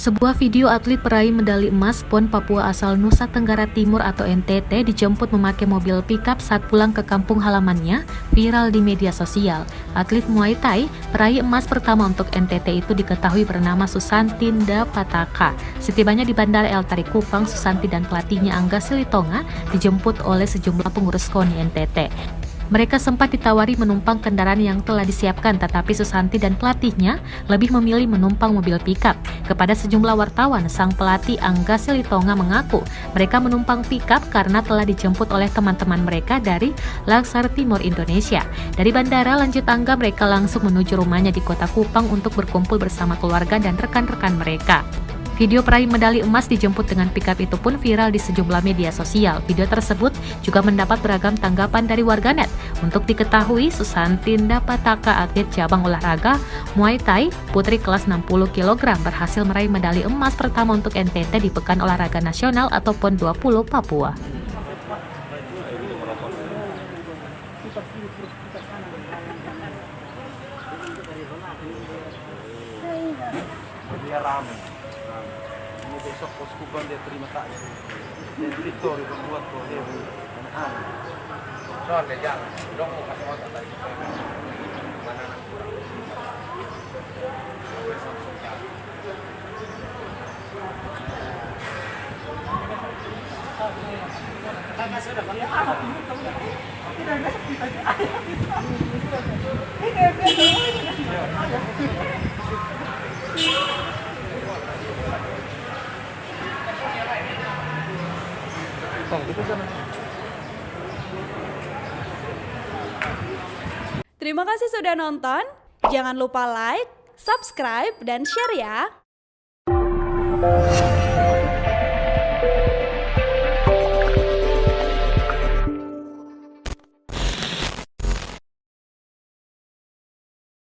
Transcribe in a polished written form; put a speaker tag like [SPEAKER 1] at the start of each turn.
[SPEAKER 1] Sebuah video atlet peraih medali emas PON Papua asal Nusa Tenggara Timur atau NTT dijemput memakai mobil pickup saat pulang ke kampung halamannya viral di media sosial. Atlet Muay Thai peraih emas pertama untuk NTT itu diketahui bernama Susanti Ndapataka. Setibanya di Bandara El Tarik Kupang, Susanti dan pelatihnya Angga Silitonga dijemput oleh sejumlah pengurus KONI NTT. Mereka sempat ditawari menumpang kendaraan yang telah disiapkan, tetapi Susanti dan pelatihnya lebih memilih menumpang mobil pickup. Kepada sejumlah wartawan, sang pelatih Angga Silitonga mengaku mereka menumpang pickup karena telah dijemput oleh teman-teman mereka dari Laksar Timur, Indonesia. Dari bandara, lanjut Angga, mereka langsung menuju rumahnya di Kota Kupang untuk berkumpul bersama keluarga dan rekan-rekan mereka. Video peraih medali emas dijemput dengan pickup itu pun viral di sejumlah media sosial. Video tersebut juga mendapat beragam tanggapan dari warganet. Untuk diketahui, Susanti Ndapataka, atlet cabang olahraga Muay Thai putri kelas 60 kg, berhasil meraih medali emas pertama untuk NTT di Pekan Olahraga Nasional atau PON 20 Papua.
[SPEAKER 2] Ini besok Poskupan dia terima kasih dan Victoria berbuat kok dia anak-anak soalnya jangan dong mau kasih otak tadi mana anak kurang kakak sudah pakai anak
[SPEAKER 3] Terima kasih sudah nonton. Jangan lupa like, subscribe, dan share ya.